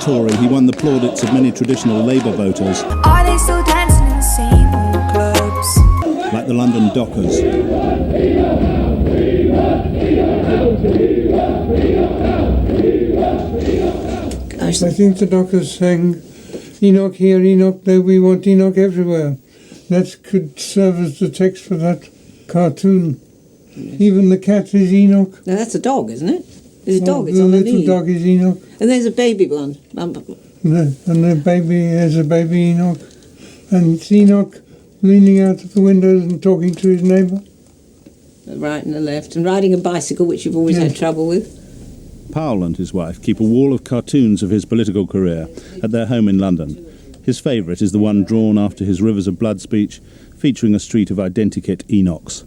Tory, he won the plaudits of many traditional Labour voters. Are they still dancing in the same old clubs? Like the London Dockers. I think the Dockers sang Enoch here, Enoch there, we want Enoch everywhere. That could serve as the text for that cartoon. Even the cat is Enoch. No, that's a dog, isn't it? There's a dog, it's the on the little knee. dog is Enoch. And there's a baby one. And the baby is a baby Enoch. And it's Enoch leaning out of the windows and talking to his neighbour. The right and the left. And riding a bicycle, which you've always had trouble with. Powell and his wife keep a wall of cartoons of his political career at their home in London. His favourite is the one drawn after his Rivers of Blood speech, featuring a street of identikit Enochs.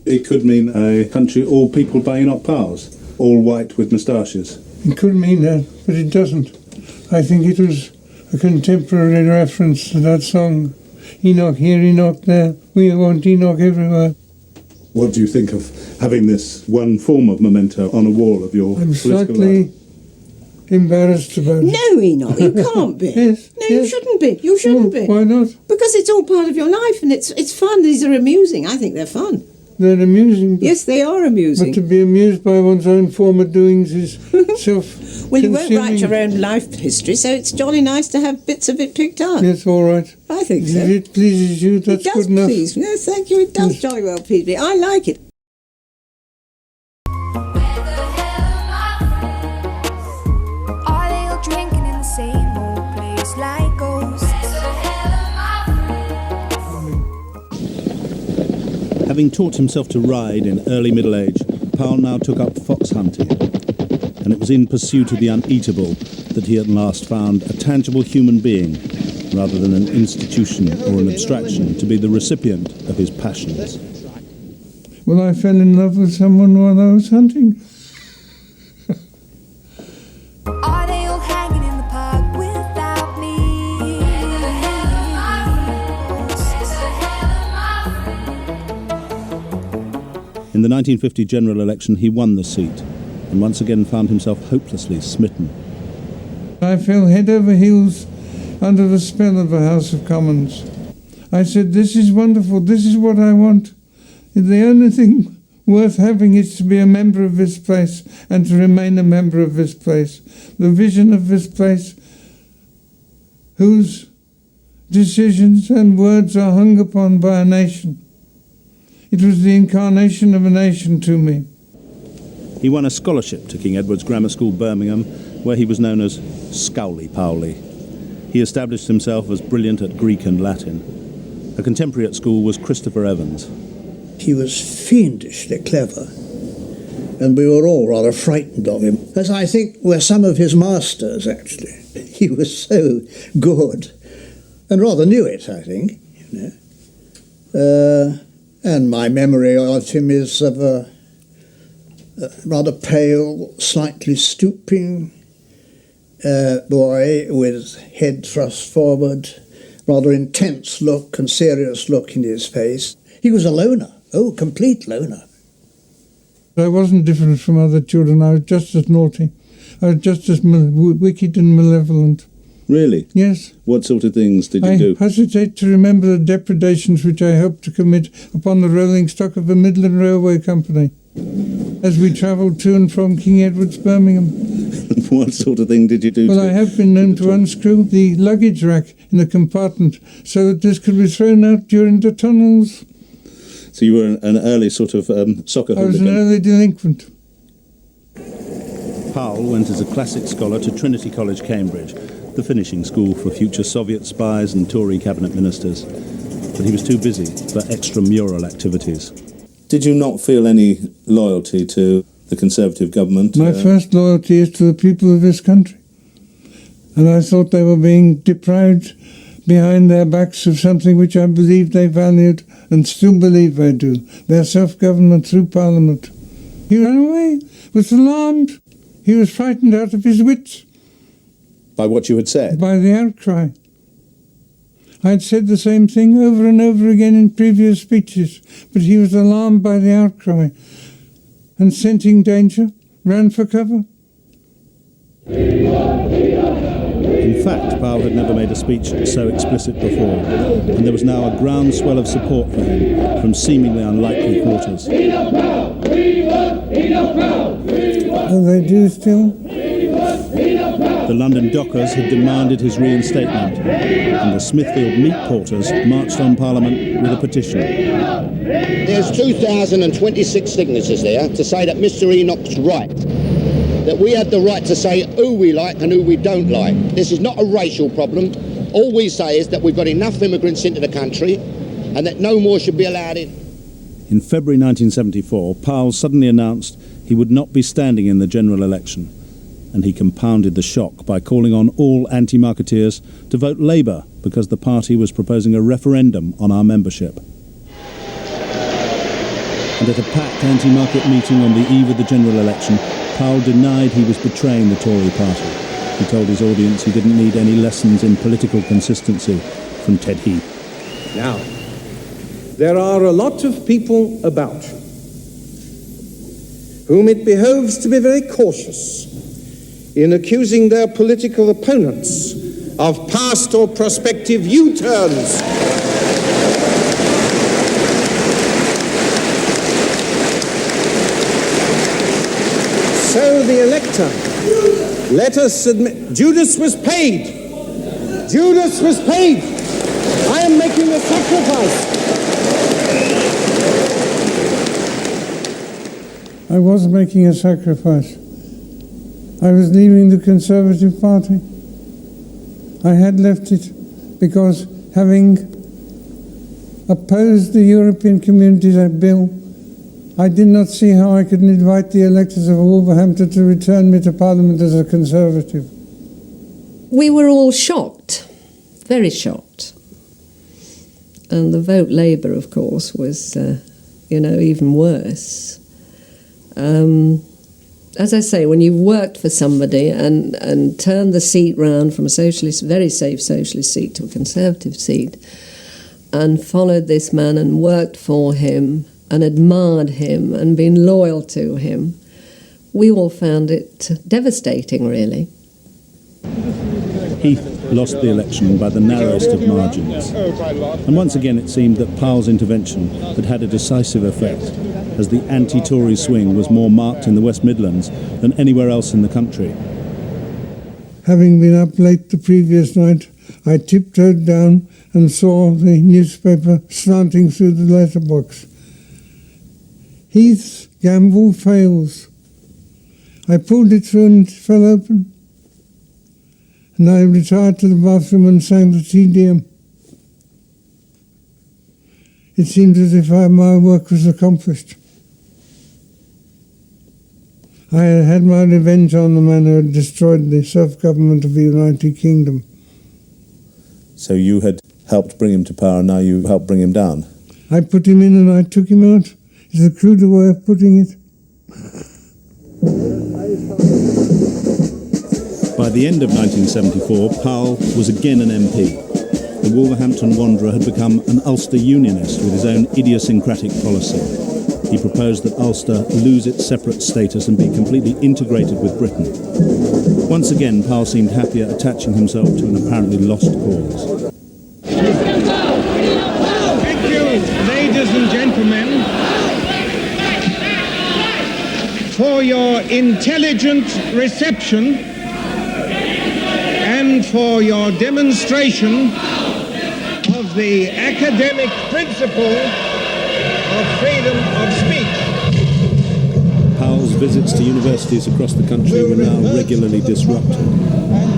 It could mean a country all peopled by Enoch Powells, all white with moustaches. It could mean that, but it doesn't. I think it was a contemporary reference to that song, Enoch here, Enoch there, we want Enoch everywhere. What do you think of having this one form of memento on a wall of your I'm political slightly life? embarrassed about it. No, Enoch, you can't be. Yes, No, you yes. shouldn't be. You shouldn't be. Why not? Because it's all part of your life and it's fun. These are amusing. I think they're fun. They're amusing. But, Yes, they are amusing. but to be amused by one's own former doings is self-consuming. Well, you won't write your own life history, so it's jolly nice to have bits of it picked up. Yes, all right. I think so. If it pleases you, that's It does good enough. please. Yes, thank you. It does jolly well please me. I like it. Are they all drinking in the same old place like ghosts? Having taught himself to ride in early middle age, Powell now took up fox hunting. And it was in pursuit of the uneatable that he at last found a tangible human being, rather than an institution or an abstraction, to be the recipient of his passions. Well, I fell in love with someone while I was hunting. Are they all hanging in the park without me? In the 1950 general election, he won the seat, and once again found himself hopelessly smitten. I fell head over heels under the spell of the House of Commons. I said, this is wonderful, this is what I want. The only thing worth having is to be a member of this place and to remain a member of this place. The vision of this place, whose decisions and words are hung upon by a nation. It was the incarnation of a nation to me. He won a scholarship to King Edward's Grammar School, Birmingham, where he was known as Scowley Powley. He established himself as brilliant at Greek and Latin. A contemporary at school was Christopher Evans. He was fiendishly clever, and we were all rather frightened of him, as I think were some of his masters, actually. He was so good, and rather knew it, I think, you know. And my memory of him is of a rather pale, slightly stooping boy with head thrust forward, rather intense look and serious look in his face. He was a loner. Oh, complete loner. I wasn't different from other children. I was just as naughty. I was just as wicked and malevolent. Really? Yes. What sort of things did you do? I hesitate to remember the depredations which I helped to commit upon the rolling stock of the Midland Railway Company as we travelled to and from King Edward's, Birmingham. What sort of thing did you do? Well, I have been known to unscrew the luggage rack in the compartment so that this could be thrown out during the tunnels. So you were an early sort of soccer I was hooligan. an early delinquent. Powell went as a classic scholar to Trinity College, Cambridge, the finishing school for future Soviet spies and Tory cabinet ministers. But he was too busy for extramural activities. Did you not feel any loyalty to the Conservative government? My first loyalty is to the people of this country. And I thought they were being deprived behind their backs of something which I believed they valued and still believe they do, their self-government through Parliament. He ran away, was alarmed. He was frightened out of his wits. By what you had said? By the outcry. I had said the same thing over and over again in previous speeches, but he was alarmed by the outcry and, scenting danger, ran for cover. In fact, Powell had never made a speech so explicit before, and there was now a groundswell of support for him from seemingly unlikely quarters. And they do still. The London dockers had demanded his reinstatement, and the Smithfield meat porters marched on Parliament with a petition. There's 2,026 signatures there to say that Mr. Enoch's right, that we have the right to say who we like and who we don't like. This is not a racial problem. All we say is that we've got enough immigrants into the country and that no more should be allowed in. In February 1974, Powell suddenly announced he would not be standing in the general election, and he compounded the shock by calling on all anti-marketeers to vote Labour because the party was proposing a referendum on our membership. And at a packed anti-market meeting on the eve of the general election, Powell denied he was betraying the Tory party. He told his audience he didn't need any lessons in political consistency from Ted Heath. Now, there are a lot of people about whom it behoves to be very cautious in accusing their political opponents of past or prospective U-turns. So the elector, let us admit, Judas was paid. Judas was paid. I am making a sacrifice. I was making a sacrifice. I was leaving the Conservative Party. I had left it because, having opposed the European Communities Act bill, I did not see how I could invite the electors of Wolverhampton to return me to Parliament as a Conservative. We were all shocked, very shocked. And the vote Labour, of course, was, even worse. As I say, when you've worked for somebody and turned the seat round from a socialist, very safe socialist seat to a Conservative seat, and followed this man and worked for him and admired him and been loyal to him, we all found it devastating, really. Heath lost the election by the narrowest of margins. And once again it seemed that Powell's intervention had had a decisive effect, as the anti-Tory swing was more marked in the West Midlands than anywhere else in the country. Having been up late the previous night, I tiptoed down and saw the newspaper slanting through the letterbox. Heath's gamble fails. I pulled it through and it fell open. And I retired to the bathroom and sang the Te Deum. It seemed as if my work was accomplished. I had had my revenge on the man who had destroyed the self-government of the United Kingdom. So you had helped bring him to power, and now you helped bring him down? I put him in and I took him out. It's a cruder way of putting it. By the end of 1974, Powell was again an MP. The Wolverhampton Wanderer had become an Ulster Unionist with his own idiosyncratic policy. He proposed that Ulster lose its separate status and be completely integrated with Britain. Once again, Powell seemed happier attaching himself to an apparently lost cause. Thank you, ladies and gentlemen, for your intelligent reception and for your demonstration of the academic principle of freedom of speech. Powell's visits to universities across the country were now regularly disrupted.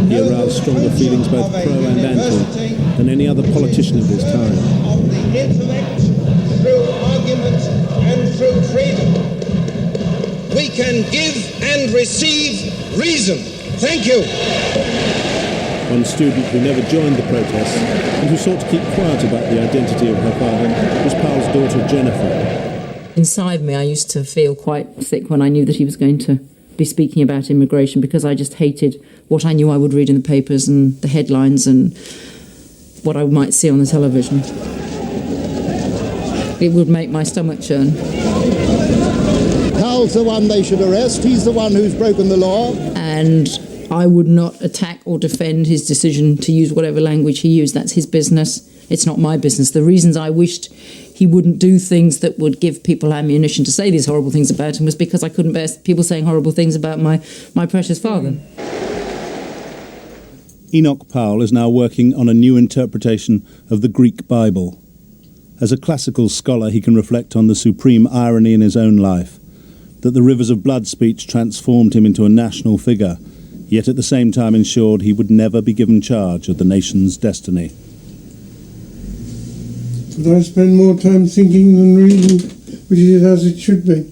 He aroused stronger feelings both pro and anti than any other politician of his time. Of the intellect, through argument and through freedom, we can give and receive reason. Thank you. One student who never joined the protests and who sought to keep quiet about the identity of her father was Powell's daughter Jennifer. Inside me, I used to feel quite sick when I knew that he was going to be speaking about immigration, because I just hated what I knew I would read in the papers and the headlines and what I might see on the television. It would make my stomach churn. Powell's the one they should arrest. He's the one who's broken the law. And I would not attack or defend his decision to use whatever language he used. That's his business. It's not my business. The reasons I wished he wouldn't do things that would give people ammunition to say these horrible things about him was because I couldn't bear people saying horrible things about my precious father. Enoch Powell is now working on a new interpretation of the Greek Bible. As a classical scholar, he can reflect on the supreme irony in his own life, that the Rivers of Blood speech transformed him into a national figure, yet at the same time ensured he would never be given charge of the nation's destiny. But I spend more time thinking than reading, which is as it should be.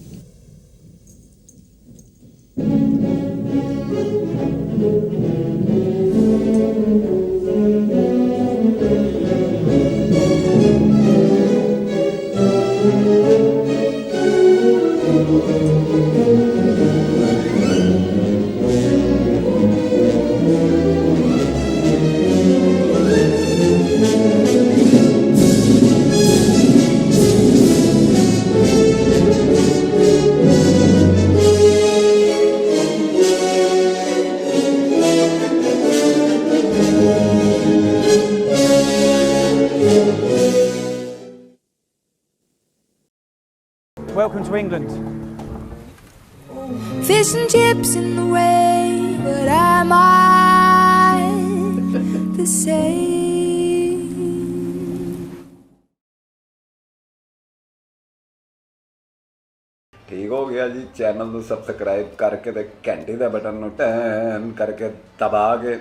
Welcome to England. Fish and chips in the rain, but am I the same? ठीक हो गया जी, channel ਨੂੰ subscribe ਕਰਕੇ ਤੇ ਘੰਟੀ ਦਾ button ਨੂੰ ten ਕਰਕੇ ਦਬਾ ਕੇ